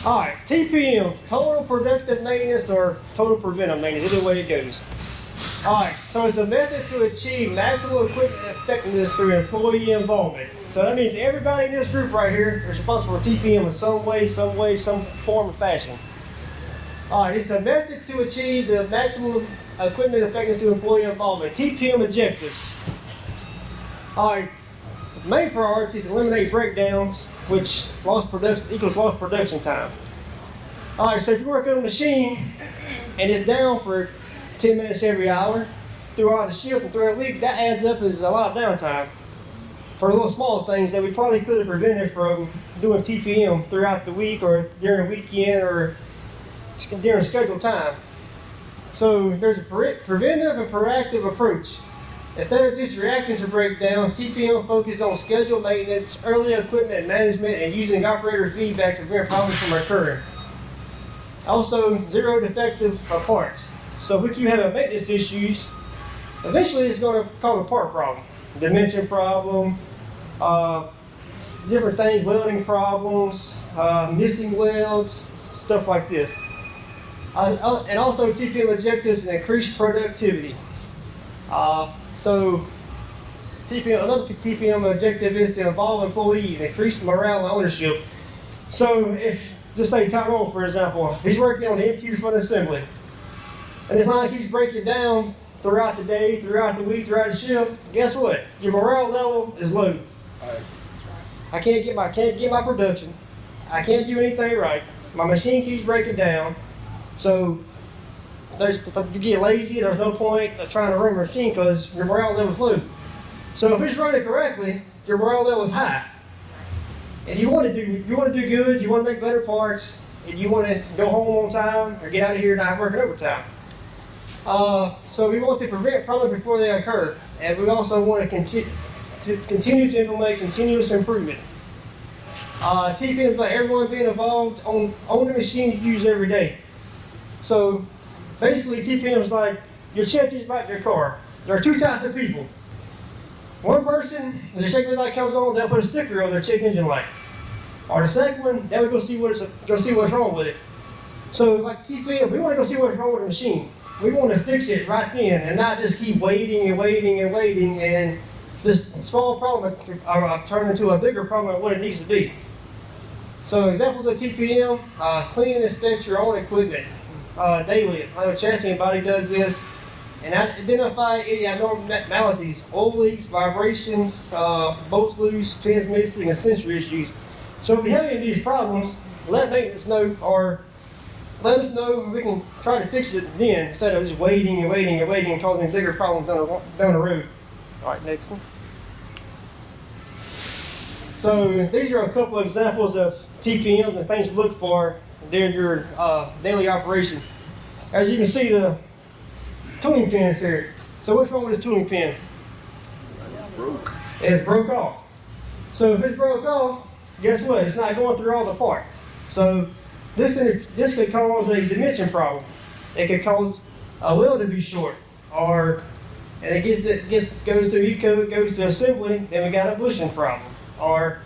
Alright, TPM, total productive maintenance or total preventive maintenance, either way it goes. Alright, so it's a method to achieve maximum equipment effectiveness through employee involvement. So that means everybody in this group right here is responsible for TPM in some way, some form or fashion. Alright, it's a method to achieve the maximum equipment effectiveness through employee involvement. TPM objectives. Alright, main priority is eliminate breakdowns, which equals lost production time. Alright, so if you work on a machine and it's down for 10 minutes every hour throughout the shift and throughout the week, that adds up as a lot of downtime for little small things that we probably could have prevented from doing TPM throughout the week or during the weekend or during scheduled time. So there's a preventive and proactive approach. Instead of just reacting to breakdowns, TPM focuses on scheduled maintenance, early equipment management, and using operator feedback to prevent problems from occurring. Also, zero defective parts. So if you have maintenance issues, eventually it's going to cause a part problem. Dimension problem, different things, welding problems, missing welds, stuff like this. And also TPM objectives and increased productivity. So another TPM objective is to involve employees, increase morale and ownership. So if, just say Tyrone for example, he's working on the MQs for the assembly. And it's not like he's breaking down throughout the day, throughout the week, throughout the shift. Guess what? Your morale level is low. I can't get my production. I can't do anything right. My machine keeps breaking down. So you get lazy, there's no point of trying to run your machine because your morale level is low. So if it's running correctly, your morale level is high. And you want to do good, you want to make better parts, and you want to go home on time or get out of here not working overtime. So we want to prevent problems before they occur. And we also want to continue to implement continuous improvement. TPM is about everyone being involved on the machine you use every day. So basically TPM is like your check is like your car. There are two types of people. One person, when the check engine light comes on, they'll put a sticker on their check engine light. Or the second one, they'll go see what's wrong with it. So like TPM, we want to go see what's wrong with the machine. We want to fix it right then and not just keep waiting and this small problem turn into a bigger problem than what it needs to be. So examples of TPM, clean and inspect your own equipment daily. I know Chassis Body does this. And identify any abnormalities, oil leaks, vibrations, bolts loose, transmission, and sensory issues. So if you have any of these problems, let maintenance know or let us know and we can try to fix it then instead of just waiting and causing bigger problems down the road. All right, next one. So these are a couple of examples of TPMs and things to look for during your daily operation. As you can see, the tooling pins here. So what's wrong with this tooling pin? Broke. It's broke off. So if it's broke off, guess what? It's not going through all the part. So this could cause a dimension problem. It could cause a wheel to be short, and it goes through E-code, goes to assembly, then we got a bushing problem, or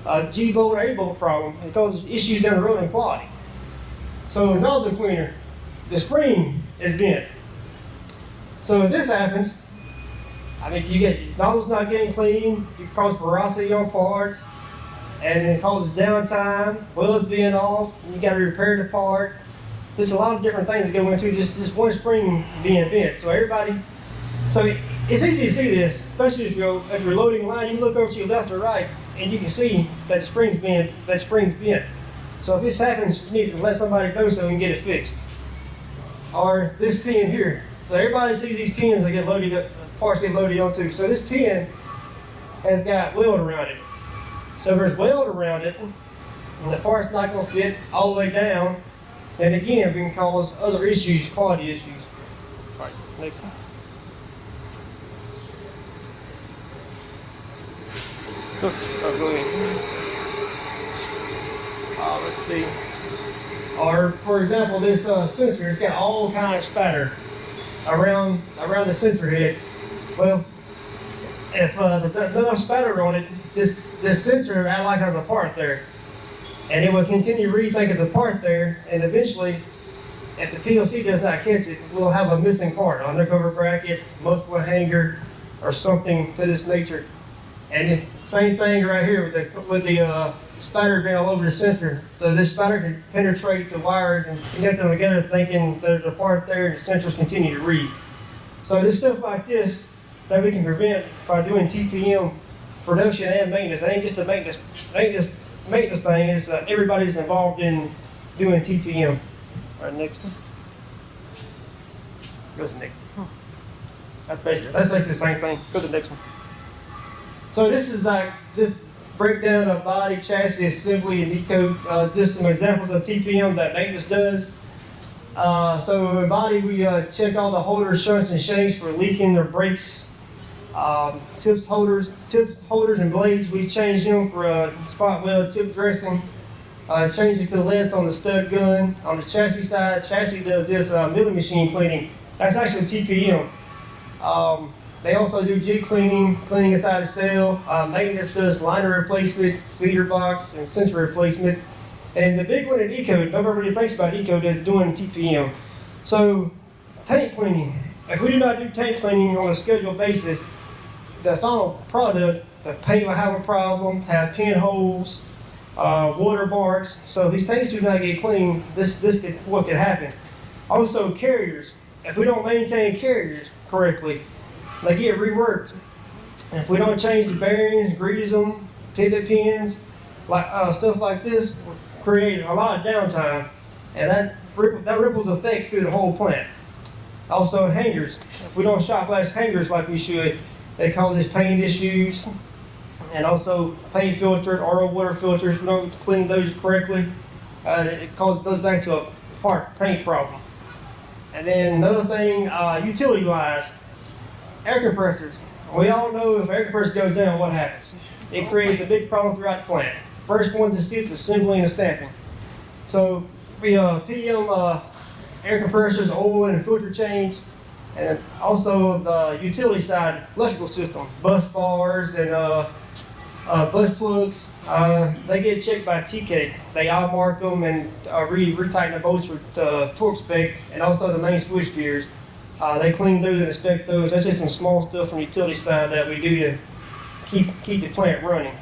a G-bolt or A-bolt problem. It causes issues down the road in quality. So nozzle cleaner, the spring is bent. So if this happens, I mean, you get nozzles not getting clean, you cause porosity on parts, and it causes downtime, wheels being off, and you got to repair the part. There's a lot of different things that go into just one spring being bent. So it's easy to see this, especially if you're loading a line. You look over to your left or right, and you can see that the spring's bent. So if this happens, you need to let somebody know so we can get it fixed. Or this pin here. So everybody sees these pins that get loaded up, parts get loaded onto. So this pin has got weld around it. So if there's weld around it, and the part's not going to fit all the way down, then again, we can cause other issues, quality issues. All right, next one. Oh, go ahead. Let's see. Or for example, this sensor, it's got all kinds of spatter around the sensor head. Well, if there's enough spatter on it, this sensor act like there's a part there. And it will continue to read think it's a part there, and eventually, if the PLC does not catch it, we'll have a missing part, undercover bracket, multiple hanger, or something to this nature. And it's the same thing right here with the spider being all over the sensor. So this spider can penetrate the wires and connect them together thinking there's a part there and the sensors continue to read. So this stuff like this that we can prevent by doing TPM production and maintenance. It ain't just a maintenance thing, it's everybody's involved in doing TPM. All right, next one. Go to the next one. That's basically the same thing. Go to the next one. So this is like this breakdown of body, chassis, assembly, and decode. Just some examples of TPM that maintenance does. So in body, we check all the holders, shunts, and shanks for leaking or breaks. Tips holders, and blades, we change them for spot weld, tip dressing. Change the list on the stud gun. On the chassis side, chassis does this milling machine cleaning. That's actually TPM. They also do jig cleaning inside the cell. Maintenance does liner replacement, feeder box, and sensor replacement. And the big one in E-code, nobody really thinks about E-code is doing TPM. So, tank cleaning. If we do not do tank cleaning on a scheduled basis, the final product, the paint will have a problem, have pinholes, water marks. So if these tanks do not get cleaned, what could happen. Also, carriers. If we don't maintain carriers correctly, they get reworked. If we don't change the bearings, grease them, pivot pins, stuff like this, create a lot of downtime, and that ripples effect through the whole plant. Also, hangers. If we don't shop glass hangers like we should, they cause paint issues. And also, paint filters, RO water filters, we don't clean those correctly. It goes back to a paint problem. And then another thing, utility-wise, air compressors. We all know if air compressor goes down, what happens? It creates a big problem throughout the plant. First one just gets assembly and stamping. So we PM air compressors, oil and filter change, and also the utility side, electrical system, bus bars and bus plugs. They get checked by TK. They eye mark them and retighten the bolts for torque spec, and also the main switch gears. They clean those and inspect those. That's just some small stuff from the utility side that we do to keep the plant running.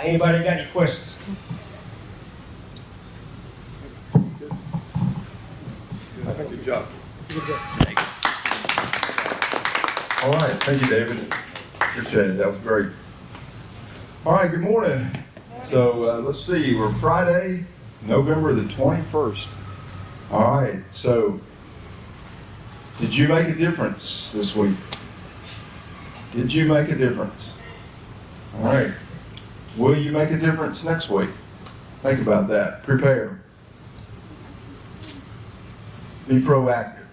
Anybody got any questions? Good job. Good job. All right, thank you, David. Appreciate it. That was great. All right, good morning. So let's see, we're Friday, November the 21st. All right, so did you make a difference this week? Did you make a difference? All right. Will you make a difference next week? Think about that. Prepare. Be proactive.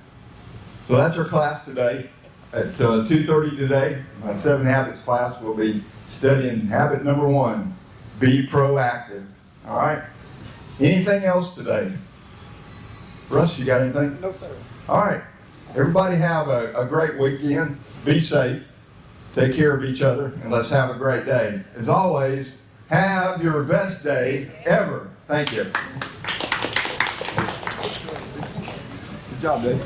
So that's our class today. At 2:30 today, my 7 Habits class will be studying habit number 1, be proactive. All right? Anything else today? Russ, you got anything? No, sir. All right. Everybody have a great weekend. Be safe. Take care of each other, and let's have a great day. As always, have your best day ever. Thank you. Good job, Dave.